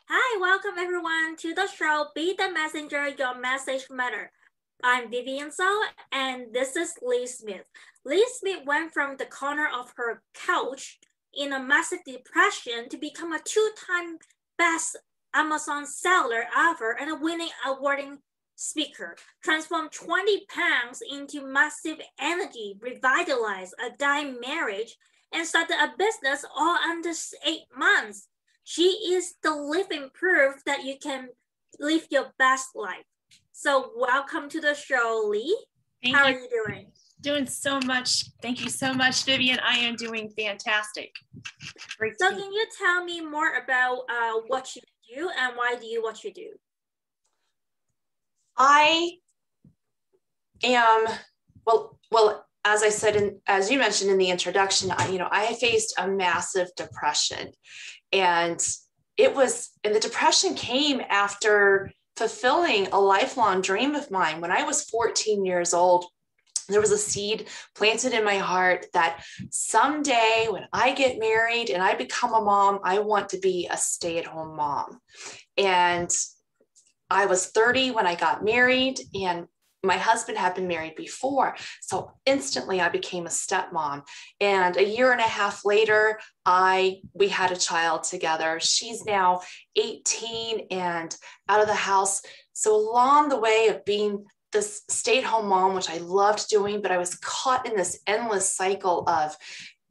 Hi, welcome everyone to the show Be the Messenger, Your Message Matter. I'm Vivian So, and this is Lee Smith. Lee Smith went from the corner of her couch in a massive depression to become a two-time best Amazon seller ever and a winning awarding speaker. Transformed 20 pounds into massive energy, revitalized a dying marriage, and started a business all under 8 months. She is the living proof that you can live your best life. So welcome to the show, Lee. Thank How you. are you doing? Doing so much. Thank you so much, Vivian. I am doing fantastic. Great So to be. can you tell me more about what you do and why do you what you do? I am as I said, as you mentioned in the introduction, I faced a massive depression, and the depression came after fulfilling a lifelong dream of mine. When I was 14 years old, there was a seed planted in my heart that someday when I get married and I become a mom, I want to be a stay-at-home mom. And I was 30 when I got married, and my husband had been married before. So instantly I became a stepmom. And a year and a half later, we had a child together. She's now 18 and out of the house. So along the way of being this stay-at-home mom, which I loved doing, but I was caught in this endless cycle of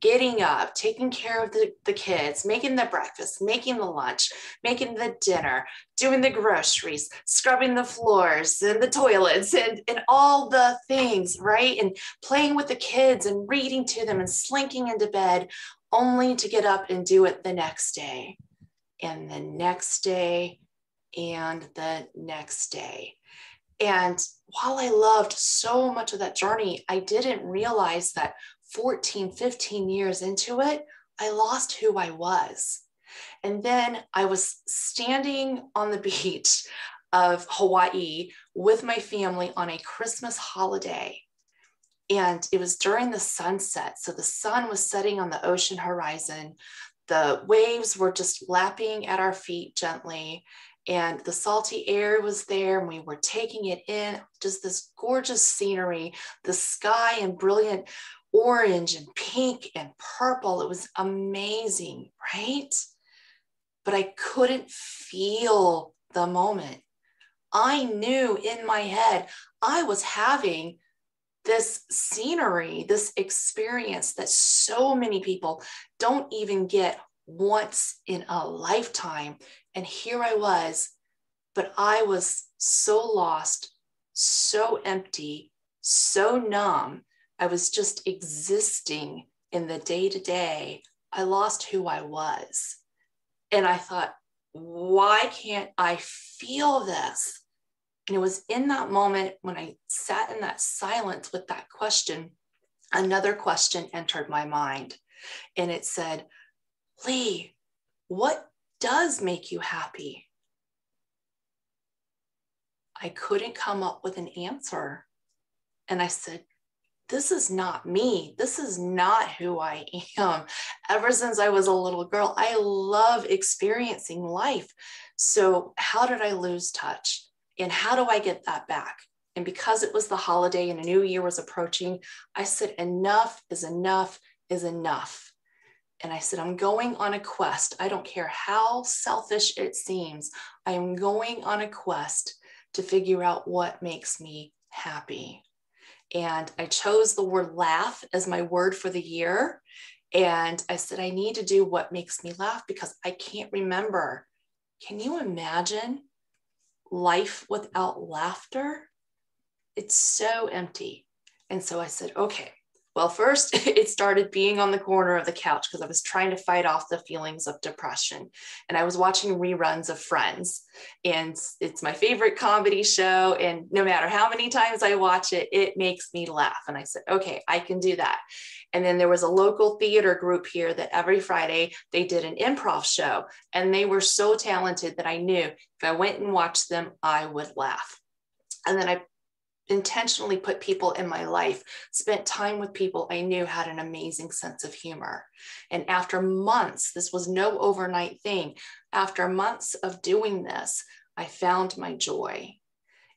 getting up, taking care of the kids, making the breakfast, making the lunch, making the dinner, doing the groceries, scrubbing the floors and the toilets and all the things, right? And playing with the kids and reading to them and slinking into bed, only to get up and do it the next day and the next day and the next day. And while I loved so much of that journey, I didn't realize that 14, 15 years into it, I lost who I was. And then I was standing on the beach of Hawaii with my family on a Christmas holiday. And it was during the sunset. So the sun was setting on the ocean horizon. The waves were just lapping at our feet gently. And the salty air was there, and we were taking it in, just this gorgeous scenery, the sky in brilliant orange and pink and purple. It was amazing, right? But I couldn't feel the moment. I knew in my head I was having this scenery, this experience that so many people don't even get once in a lifetime. And here I was, but I was so lost, so empty, so numb. I was just existing in the day-to-day. I lost who I was. And I thought, why can't I feel this? And it was in that moment when I sat in that silence with that question, another question entered my mind. And it said, Lee, what does make you happy? I couldn't come up with an answer. And I said, this is not me. This is not who I am. Ever since I was a little girl, I love experiencing life. So how did I lose touch? And how do I get that back? And because it was the holiday and a new year was approaching, I said, enough is enough is enough. And I said, I'm going on a quest. I don't care how selfish it seems. I am going on a quest to figure out what makes me happy. And I chose the word laugh as my word for the year. And I said, I need to do what makes me laugh because I can't remember. Can you imagine life without laughter? It's so empty. And so I said, okay, well, first it started being on the corner of the couch because I was trying to fight off the feelings of depression. And I was watching reruns of Friends, and it's my favorite comedy show. And no matter how many times I watch it, it makes me laugh. And I said, okay, I can do that. And then there was a local theater group here that every Friday they did an improv show. And they were so talented that I knew if I went and watched them, I would laugh. And then I intentionally put people in my life, spent time with people I knew had an amazing sense of humor. And after months, this was no overnight thing. After months of doing this, I found my joy.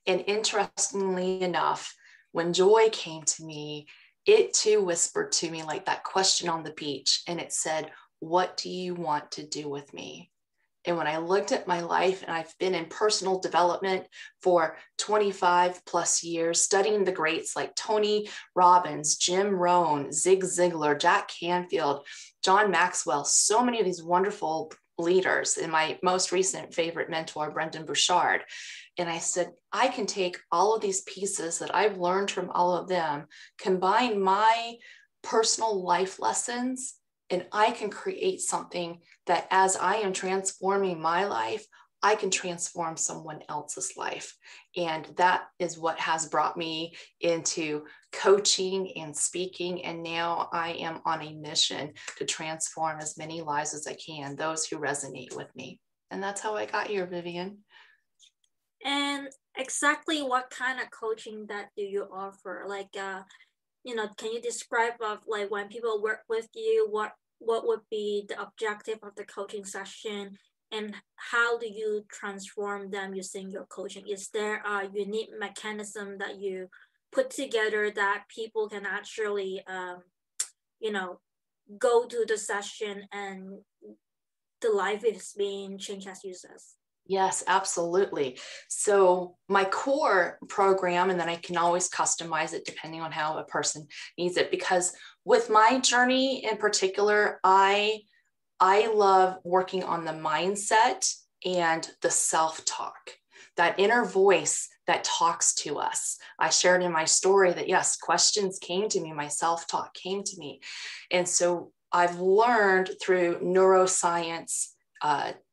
And interestingly enough, when joy came to me, it too whispered to me like that question on the beach. And it said, "What do you want to do with me?" And when I looked at my life, and I've been in personal development for 25 plus years, studying the greats like Tony Robbins, Jim Rohn, Zig Ziglar, Jack Canfield, John Maxwell, so many of these wonderful leaders, and my most recent favorite mentor, Brendan Bouchard. And I said, I can take all of these pieces that I've learned from all of them, combine my personal life lessons, and I can create something that as I am transforming my life, I can transform someone else's life. And that is what has brought me into coaching and speaking. And now I am on a mission to transform as many lives as I can, those who resonate with me. And that's how I got here, Vivian. And exactly what kind of coaching that do you offer? Like, can you describe of like when people work with you, what would be the objective of the coaching session, and how do you transform them using your coaching? Is there a unique mechanism that you put together that people can actually, go to the session and the life is being changed as you said? Yes, absolutely. So my core program, and then I can always customize it depending on how a person needs it, because with my journey in particular, I love working on the mindset and the self-talk, that inner voice that talks to us. I shared in my story that yes, questions came to me, my self-talk came to me. And so I've learned through neuroscience,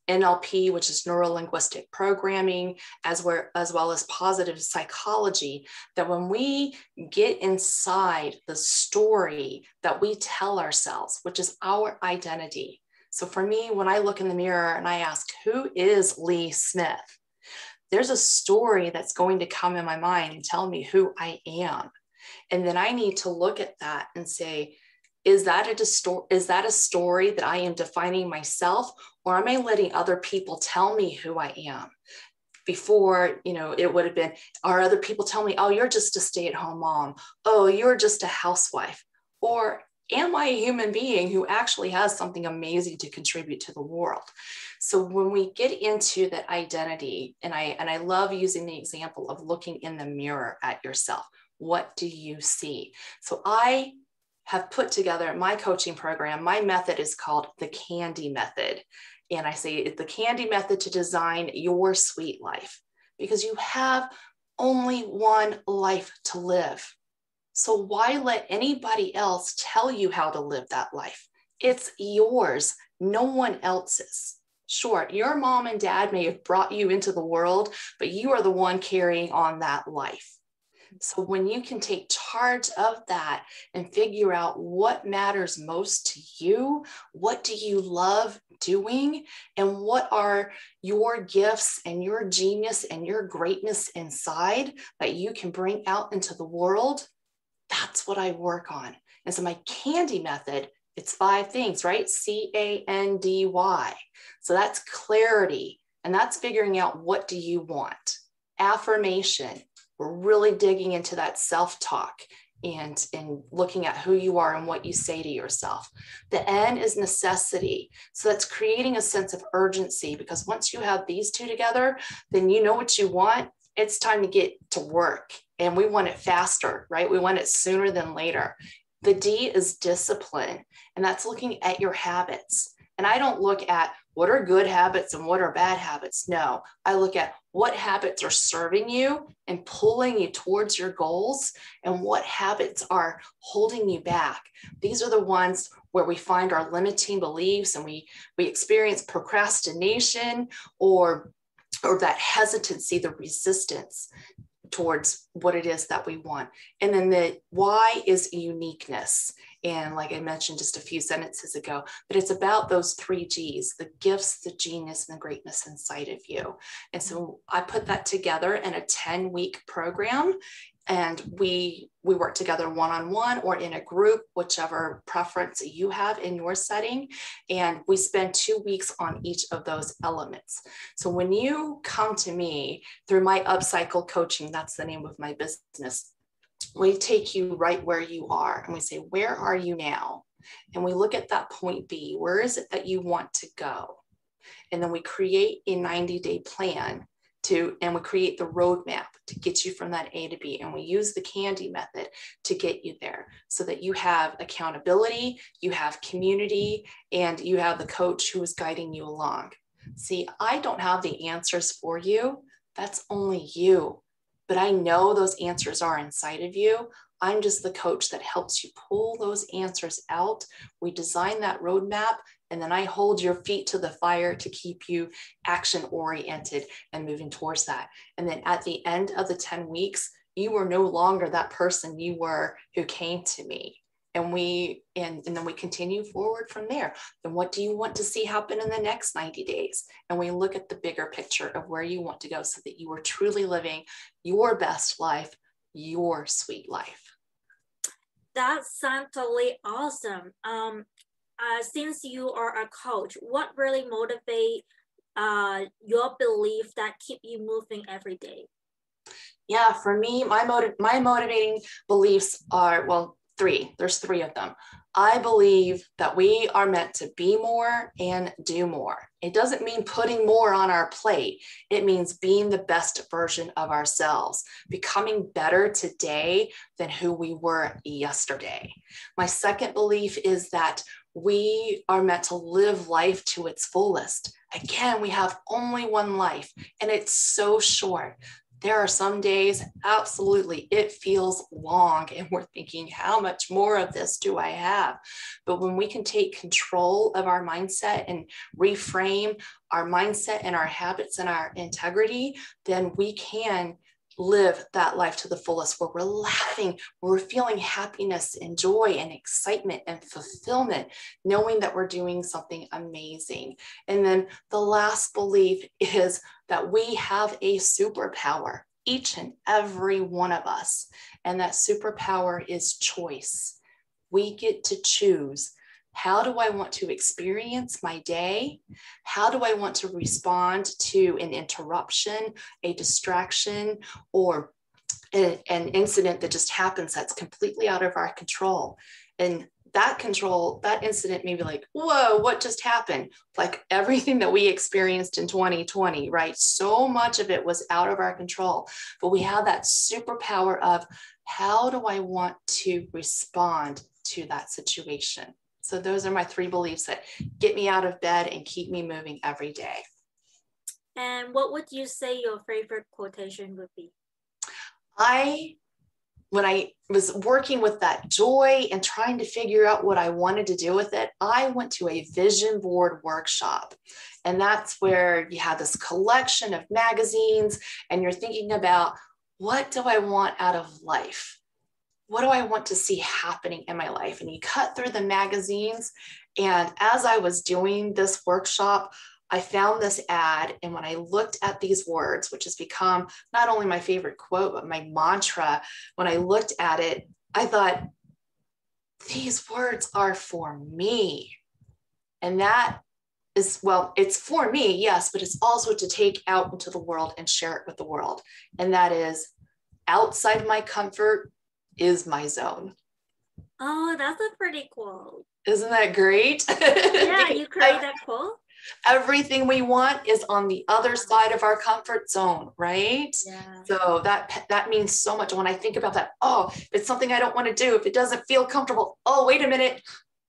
NLP, which is neuro-linguistic programming, as well as positive psychology, that when we get inside the story that we tell ourselves, which is our identity. So for me, when I look in the mirror and I ask, who is Lee Smith? There's a story that's going to come in my mind and tell me who I am. And then I need to look at that and say, is that a story that I am defining myself, or am I letting other people tell me who I am? Before, it would have been, are other people telling me, oh, you're just a stay-at-home mom. Oh, you're just a housewife. Or am I a human being who actually has something amazing to contribute to the world? So when we get into that identity, and I love using the example of looking in the mirror at yourself. What do you see? So I have put together my coaching program. My method is called the Candy Method. And I say it's the Candy Method to design your sweet life, because you have only one life to live. So why let anybody else tell you how to live that life? It's yours, no one else's. Sure, your mom and dad may have brought you into the world, but you are the one carrying on that life. So when you can take charge of that and figure out what matters most to you, what do you love doing, and what are your gifts and your genius and your greatness inside that you can bring out into the world, that's what I work on. And so my Candy Method, it's 5 things, right? CANDY. So that's clarity, and that's figuring out what do you want. Affirmation. We're really digging into that self-talk and looking at who you are and what you say to yourself. The N is necessity. So that's creating a sense of urgency, because once you have these 2 together, then you know what you want. It's time to get to work, and we want it faster, right? We want it sooner than later. The D is discipline, and that's looking at your habits. And I don't look at what are good habits and what are bad habits. No, I look at what habits are serving you and pulling you towards your goals, and what habits are holding you back. These are the ones where we find our limiting beliefs, and we experience procrastination or that hesitancy, the resistance towards what it is that we want. And then the Y is uniqueness. And like I mentioned just a few sentences ago, but it's about those 3 Gs, the gifts, the genius, and the greatness inside of you. And so I put that together in a 10-week program. and we work together one-on-one or in a group, whichever preference you have in your setting. And we spend 2 weeks on each of those elements. So when you come to me through my upcycle coaching, that's the name of my business, we take you right where you are and we say, where are you now? And we look at that point B, where is it that you want to go? And then we create a 90-day plan and we create the roadmap to get you from that A to B. And we use the candy method to get you there so that you have accountability, you have community, and you have the coach who is guiding you along. See, I don't have the answers for you. That's only you. But I know those answers are inside of you. I'm just the coach that helps you pull those answers out. We design that roadmap, and then I hold your feet to the fire to keep you action-oriented and moving towards that. And then at the end of the 10 weeks, you are no longer that person you were who came to me. And then we continue forward from there. Then what do you want to see happen in the next 90 days? And we look at the bigger picture of where you want to go so that you are truly living your best life, your sweet life. That sounds totally awesome. Since you are a coach, what really motivates your belief that keep you moving every day? Yeah, for me, my motivating beliefs are, well, three. There's three of them. I believe that we are meant to be more and do more. It doesn't mean putting more on our plate. It means being the best version of ourselves, becoming better today than who we were yesterday. My second belief is that we are meant to live life to its fullest. Again, we have only one life, and it's so short. There are some days, absolutely, it feels long, and we're thinking, how much more of this do I have? But when we can take control of our mindset and reframe our mindset and our habits and our integrity, then we can live that life to the fullest, where we're laughing, where we're feeling happiness and joy and excitement and fulfillment, knowing that we're doing something amazing. And then the last belief is that we have a superpower, each and every one of us. And that superpower is choice. We get to choose. How do I want to experience my day? How do I want to respond to an interruption, a distraction, or an incident that just happens that's completely out of our control? And that incident may be like, whoa, what just happened? Like everything that we experienced in 2020, right? So much of it was out of our control, but we have that superpower of how do I want to respond to that situation? So those are my three beliefs that get me out of bed and keep me moving every day. And what would you say your favorite quotation would be? When I was working with that joy and trying to figure out what I wanted to do with it, I went to a vision board workshop. And that's where you have this collection of magazines and you're thinking about, what do I want out of life? What do I want to see happening in my life? And you cut through the magazines. And as I was doing this workshop, I found this ad. And when I looked at these words, which has become not only my favorite quote, but my mantra, when I looked at it, I thought, these words are for me. And that is, well, it's for me, yes, but it's also to take out into the world and share it with the world. And that is, outside my comfort is my zone. Oh, that's a pretty quote. Isn't that great? Yeah, you create that quote? Everything we want is on the other side of our comfort zone, right? Yeah. So that means so much. When I think about that, oh, if it's something I don't want to do, if it doesn't feel comfortable, oh, wait a minute,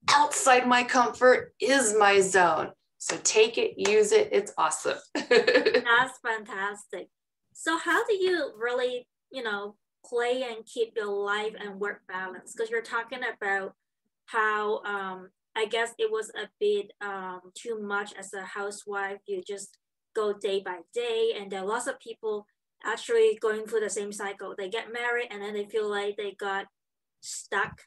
outside my comfort is my zone. So take it, use it, it's awesome. That's fantastic. So how do you really, play and keep your life and work balance? Because you're talking about how I guess it was a bit too much as a housewife. You just go day by day, and there are lots of people actually going through the same cycle. They get married and then they feel like they got stuck.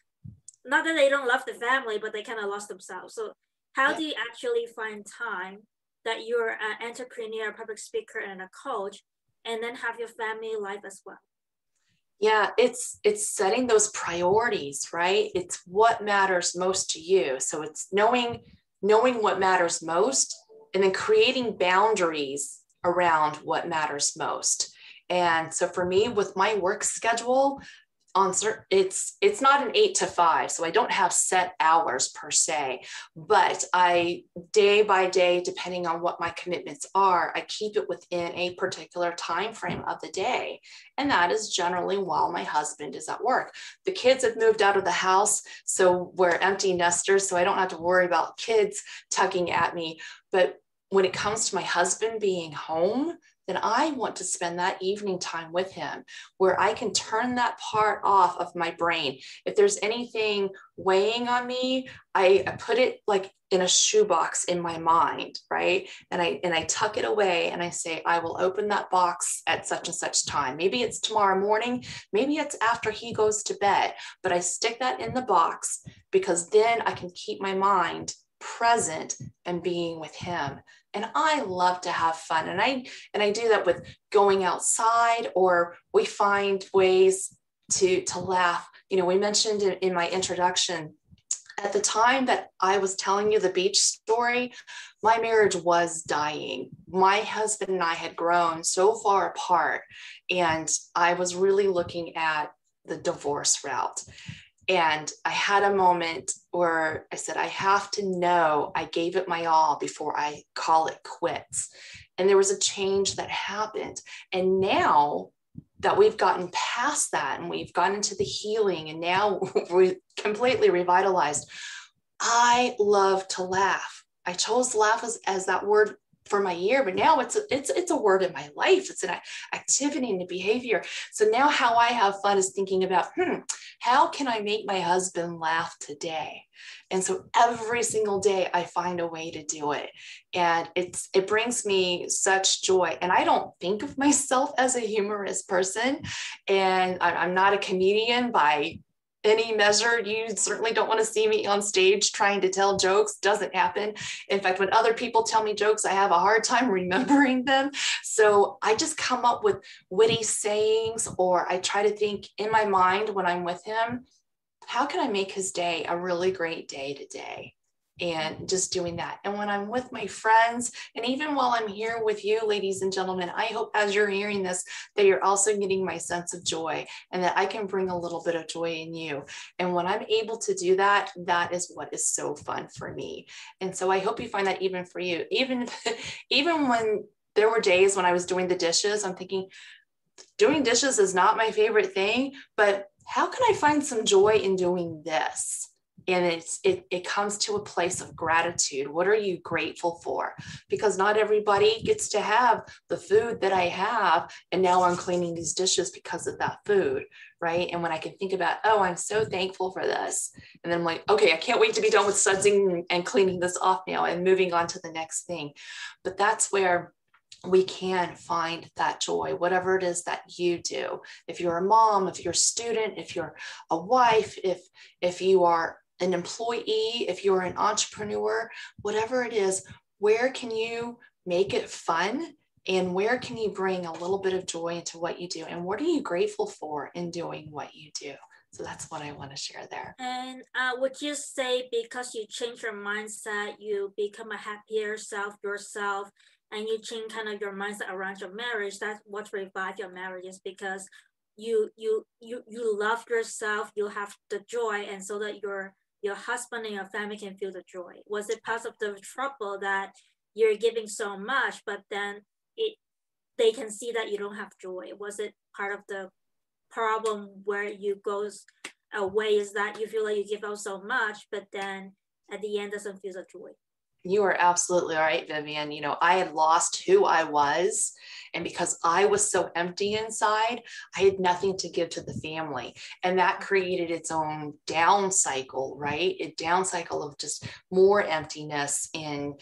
Not that they don't love the family, but they kind of lost themselves. So how do you actually find time that you're an entrepreneur, public speaker, and a coach, and then have your family life as well? Yeah, it's setting those priorities, right? It's what matters most to you. So it's knowing what matters most, and then creating boundaries around what matters most. And so for me, with my work schedule, on certain, it's not an 8 to 5, so I don't have set hours per se, but I, day by day, depending on what my commitments are, I keep it within a particular time frame of the day, and that is generally while my husband is at work. The kids have moved out of the house, so we're empty nesters, so I don't have to worry about kids tugging at me. But when it comes to my husband being home, then I want to spend that evening time with him where I can turn that part off of my brain. If there's anything weighing on me, I put it like in a shoebox in my mind, right? And I tuck it away and I say, I will open that box at such and such time. Maybe it's tomorrow morning, maybe it's after he goes to bed, but I stick that in the box because then I can keep my mind present and being with him. And I love to have fun. And I do that with going outside, or we find ways to laugh. You know, we mentioned in my introduction, at the time that I was telling you the beach story, my marriage was dying. My husband and I had grown so far apart, and I was really looking at the divorce route. And I had a moment where I said, I have to know I gave it my all before I call it quits. And there was a change that happened. And now that we've gotten past that and we've gotten into the healing and now we're completely revitalized, I love to laugh. I chose laugh as that word for my year, but now it's a word in my life. It's an activity and a behavior. So now how I have fun is thinking about, how can I make my husband laugh today? And so every single day I find a way to do it. And it brings me such joy. And I don't think of myself as a humorous person. And I'm not a comedian by any measure. You certainly don't want to see me on stage trying to tell jokes. Doesn't happen. In fact, when other people tell me jokes, I have a hard time remembering them. So I just come up with witty sayings, or I try to think in my mind when I'm with him, how can I make his day a really great day today? And just doing that. And when I'm with my friends, and even while I'm here with you, ladies and gentlemen, I hope as you're hearing this, that you're also getting my sense of joy and that I can bring a little bit of joy in you. And when I'm able to do that, that is what is so fun for me. And so I hope you find that even for you, even when there were days when I was doing the dishes, I'm thinking, doing dishes is not my favorite thing, but how can I find some joy in doing this? And it comes to a place of gratitude. What are you grateful for? Because not everybody gets to have the food that I have, and now I'm cleaning these dishes because of that food, right? And when I can think about, oh, I'm so thankful for this, and then I'm like, okay, I can't wait to be done with sudsing and cleaning this off now and moving on to the next thing. But that's where we can find that joy, whatever it is that you do. If you're a mom, if you're a student, if you're a wife, if you are an employee, if you're an entrepreneur, whatever it is, where can you make it fun? And where can you bring a little bit of joy into what you do? And what are you grateful for in doing what you do? So that's what I want to share there. And would you say because you change your mindset, you become a happier self yourself, and you change kind of your mindset around your marriage, that's what revive your marriage, is because you love yourself, you have the joy, and so that your husband and your family can feel the joy? Was it part of the trouble that you're giving so much, but then they can see that you don't have joy? Was it part of the problem where you goes away, is that you feel like you give out so much, but then at the end doesn't feel the joy? You are absolutely right, Vivian. You know, I had lost who I was. And because I was so empty inside, I had nothing to give to the family. And that created its own down cycle, right? A down cycle of just more emptiness and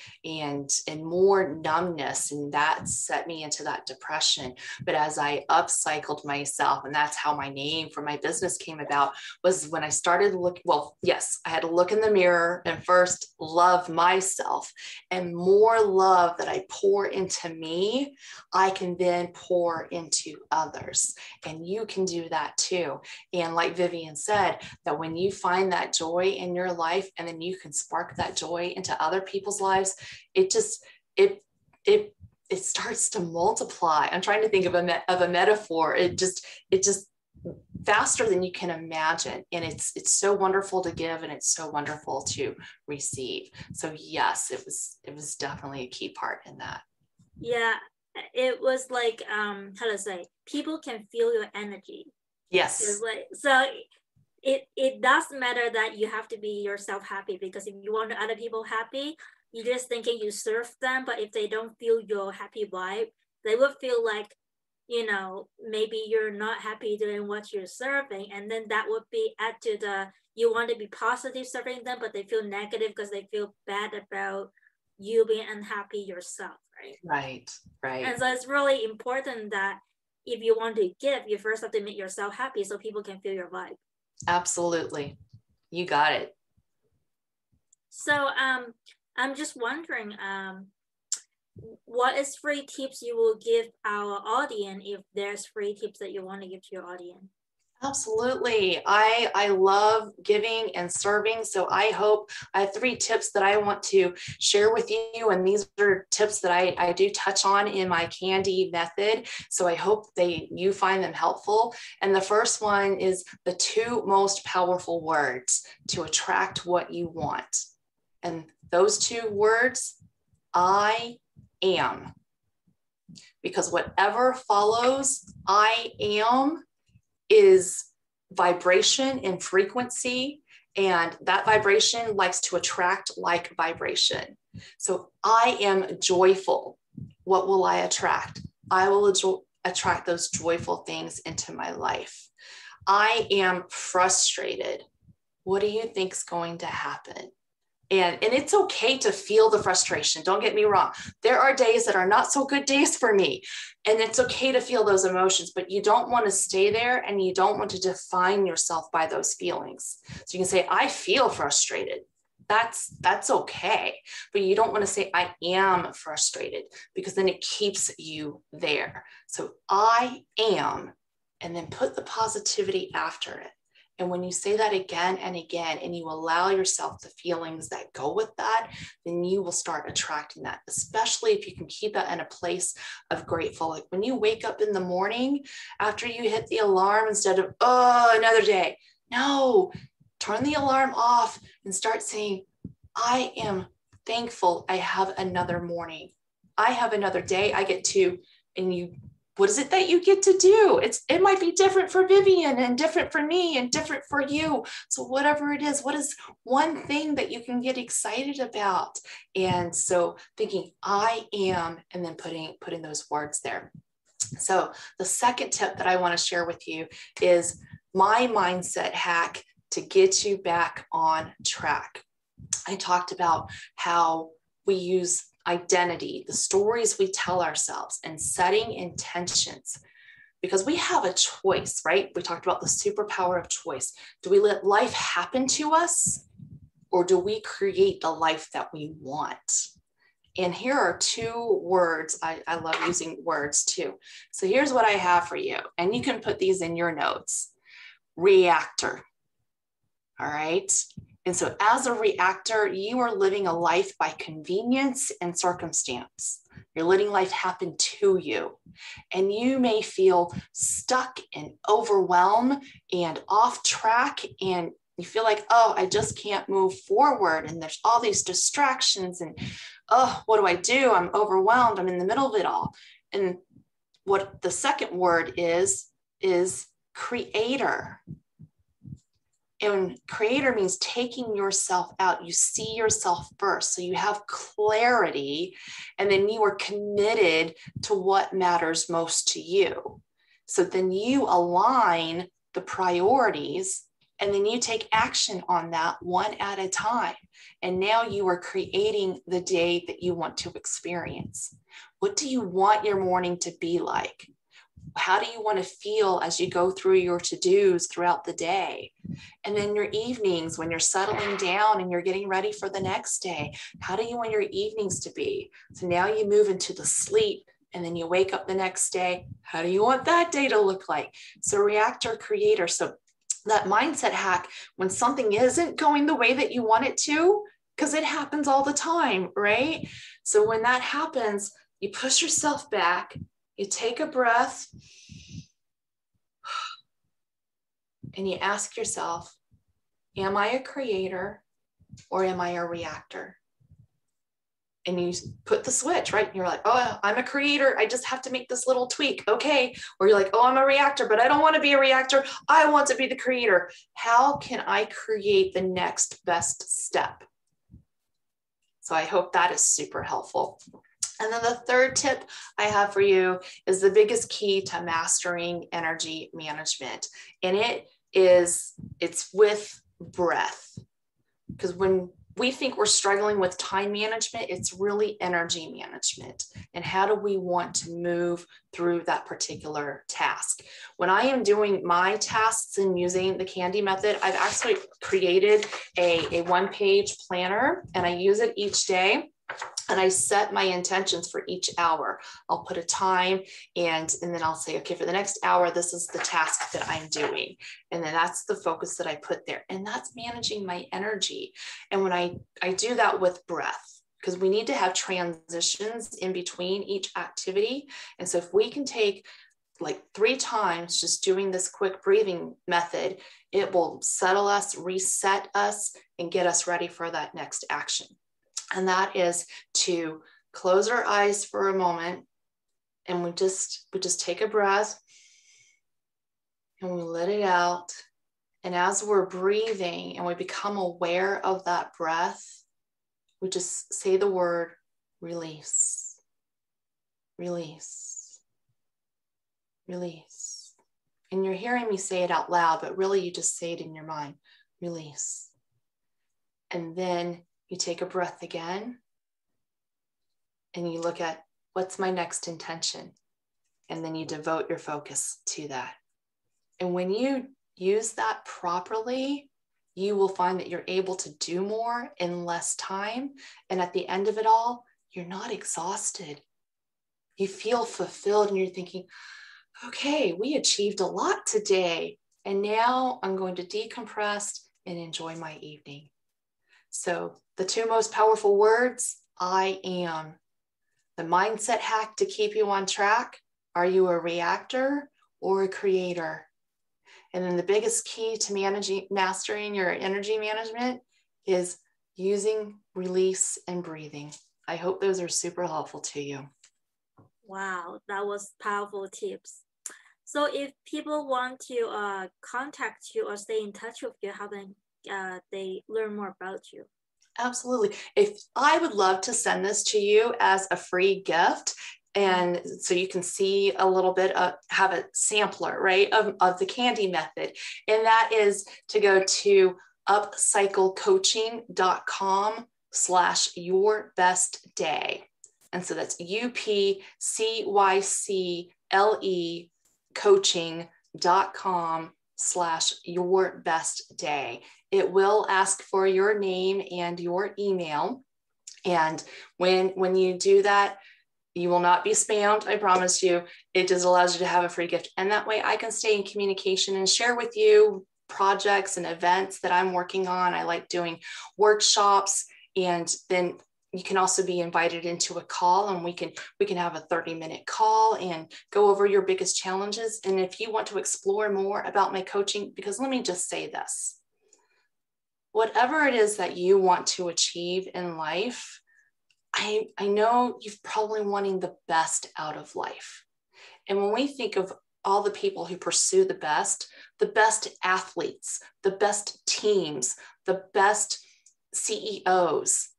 more numbness. And that set me into that depression. But as I upcycled myself, and that's how my name for my business came about, was when I started looking, well, yes, I had to look in the mirror and first love myself. myself, and more love that I pour into me, I can then pour into others. And you can do that too. And like Vivian said, that when you find that joy in your life, and then you can spark that joy into other people's lives, it just, it starts to multiply. I'm trying to think of a metaphor. It just faster than you can imagine. And it's so wonderful to give, and it's so wonderful to receive. So yes, it was definitely a key part in that. Yeah, it was like, how to say, people can feel your energy. Yes. It's like, so it doesn't matter that you have to be yourself happy, because if you want other people happy, you're just thinking you serve them. But if they don't feel your happy vibe, they will feel like, maybe you're not happy doing what you're serving. And then that would be add to the, you want to be positive serving them, but they feel negative because they feel bad about you being unhappy yourself, right? Right. And so it's really important that if you want to give, you first have to make yourself happy so people can feel your vibe. Absolutely. You got it. So I'm just wondering, what is 3 tips you will give our audience, if there's 3 tips that you want to give to your audience? Absolutely. I love giving and serving. So I hope I have 3 tips that I want to share with you. And these are tips that I do touch on in my candy method. So I hope you find them helpful. And the first one is the 2 most powerful words to attract what you want. And those 2 words, I am. Because whatever follows I am is vibration and frequency, and that vibration likes to attract like vibration. So I am joyful. What will I attract? I will attract those joyful things into my life. I am frustrated. What do you think is going to happen? And it's okay to feel the frustration. Don't get me wrong. There are days that are not so good days for me. And it's okay to feel those emotions, but you don't want to stay there, and you don't want to define yourself by those feelings. So you can say, I feel frustrated. That's okay. But you don't want to say, I am frustrated, because then it keeps you there. So I am, and then put the positivity after it. And when you say that again and again, and you allow yourself the feelings that go with that, then you will start attracting that, especially if you can keep that in a place of grateful. Like when you wake up in the morning after you hit the alarm, instead of, oh, another day. No, turn the alarm off and start saying, I am thankful I have another morning. I have another day I get to, and what is it that you get to do? It might be different for Vivian, and different for me, and different for you. So whatever it is, what is one thing that you can get excited about? And so thinking I am, and then putting those words there. So the second tip that I want to share with you is my mindset hack to get you back on track. I talked about how we use identity, the stories we tell ourselves, and setting intentions, because we have a choice, right? We talked about the superpower of choice. Do we let life happen to us, or do we create the life that we want? And here are 2 words. I love using words too. So here's what I have for you, and you can put these in your notes. Reactor. All right. And so as a reactor, you are living a life by convenience and circumstance. You're letting life happen to you. And you may feel stuck and overwhelmed and off track, and you feel like, oh, I just can't move forward. And there's all these distractions, and, oh, what do I do? I'm overwhelmed. I'm in the middle of it all. And what the second word is creator. And creator means taking yourself out. You see yourself first. So you have clarity, and then you are committed to what matters most to you. So then you align the priorities, and then you take action on that one at a time. And now you are creating the day that you want to experience. What do you want your morning to be like? How do you want to feel as you go through your to-dos throughout the day? And then your evenings, when you're settling down and you're getting ready for the next day, how do you want your evenings to be? So now you move into the sleep and then you wake up the next day. How do you want that day to look like? So reactor, creator. So that mindset hack, when something isn't going the way that you want it to, because it happens all the time, right? So when that happens, you push yourself back, you take a breath, and you ask yourself, am I a creator or am I a reactor? And you put the switch, right? And you're like, oh, I'm a creator. I just have to make this little tweak. Okay. Or you're like, oh, I'm a reactor, but I don't want to be a reactor. I want to be the creator. How can I create the next best step? So I hope that is super helpful. And then the third tip I have for you is the biggest key to mastering energy management. And it's with breath. Because when we think we're struggling with time management, it's really energy management. And how do we want to move through that particular task? When I am doing my tasks and using the Candy method, I've actually created a one-page planner, and I use it each day. And I set my intentions for each hour. I'll put a time and then I'll say, okay, for the next hour, this is the task that I'm doing. And then that's the focus that I put there. And that's managing my energy. And when I do that with breath, because we need to have transitions in between each activity. And so if we can take like 3 times just doing this quick breathing method, it will settle us, reset us, and get us ready for that next action. And that is to close our eyes for a moment, and we just take a breath and we let it out. And as we're breathing and we become aware of that breath, we just say the word release, release, release. And you're hearing me say it out loud, but really you just say it in your mind, release. And then you take a breath again and you look at what's my next intention, and then you devote your focus to that. And when you use that properly, you will find that you're able to do more in less time. And at the end of it all, you're not exhausted. You feel fulfilled and you're thinking, okay, we achieved a lot today. And now I'm going to decompress and enjoy my evening. So the 2 most powerful words, I am. The mindset hack to keep you on track. Are you a reactor or a creator? And then the biggest key to mastering your energy management is using release and breathing. I hope those are super helpful to you. Wow, that was powerful tips. So if people want to contact you or stay in touch with you, how can they learn more about you? Absolutely. If I would love to send this to you as a free gift. And so you can see a little bit of, have a sampler, right, of the Candy method. And that is to go to upcyclecoaching.com/yourbestday. And so that's UPCYCLE coaching.com/yourbestday. It will ask for your name and your email. And when you do that, you will not be spammed, I promise you. It just allows you to have a free gift. And that way I can stay in communication and share with you projects and events that I'm working on. I like doing workshops, and then you can also be invited into a call, and we can have a 30-minute call and go over your biggest challenges. And if you want to explore more about my coaching, because let me just say this, whatever it is that you want to achieve in life, I know you're probably wanting the best out of life. And when we think of all the people who pursue the best athletes, the best teams, the best CEOs,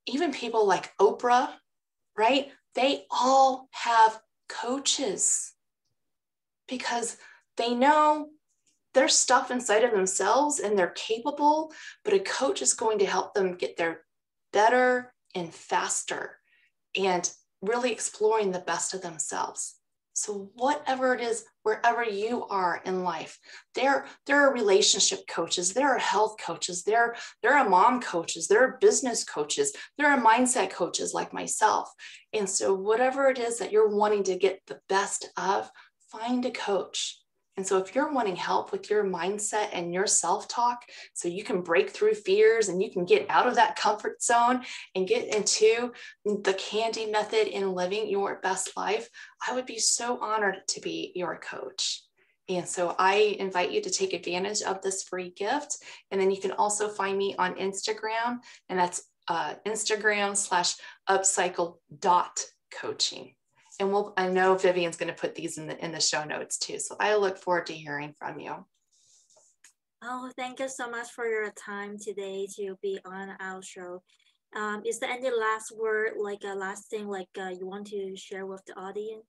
even people like Oprah, right? They all have coaches because they know there's stuff inside of themselves and they're capable, but a coach is going to help them get there better and faster and really exploring the best of themselves. So whatever it is, wherever you are in life, there are relationship coaches, there are health coaches, there are mom coaches, there are business coaches, there are mindset coaches like myself. And so whatever it is that you're wanting to get the best of, find a coach. And so if you're wanting help with your mindset and your self-talk, so you can break through fears and you can get out of that comfort zone and get into the Candy method in living your best life, I would be so honored to be your coach. And so I invite you to take advantage of this free gift. And then you can also find me on Instagram, and that's Instagram/upcycle.coaching. And I know Vivian's going to put these in the show notes too. So I look forward to hearing from you. Oh, thank you so much for your time today to be on our show. Is there any last word, like a last thing, like you want to share with the audience?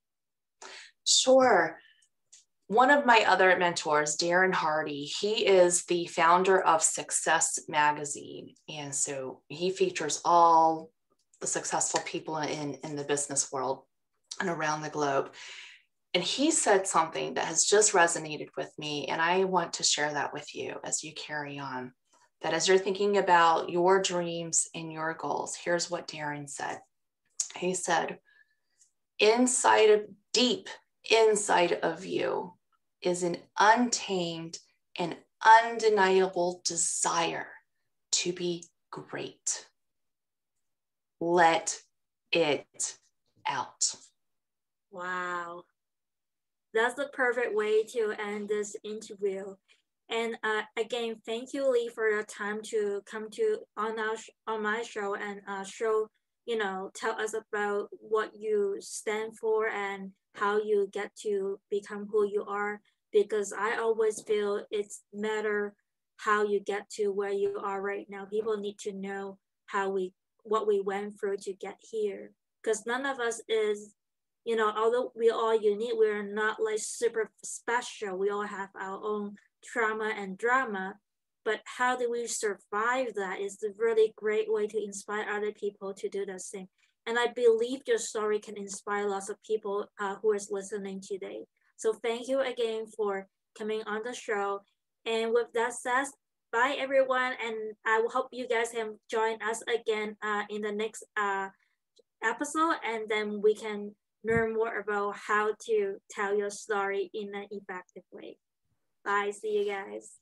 Sure. One of my other mentors, Darren Hardy, he is the founder of Success Magazine. And so he features all the successful people in the business world and around the globe. And he said something that has just resonated with me. And I want to share that with you as you carry on. That as you're thinking about your dreams and your goals, here's what Darren said. He said, deep inside of you is an untamed and undeniable desire to be great. Let it out. Wow. That's the perfect way to end this interview. And again, thank you, Lee, for your time to come to on my show and tell us about what you stand for and how you get to become who you are. Because I always feel it's matter how you get to where you are right now. People need to know what we went through to get here. Because none of us is, although we are unique, we're not like super special. We all have our own trauma and drama, but how do we survive that is a really great way to inspire other people to do the same. And I believe your story can inspire lots of people who is listening today. So thank you again for coming on the show. And with that said, bye everyone. And I hope you guys can join us again in the next episode, and then we can learn more about how to tell your story in an effective way. Bye. See you guys.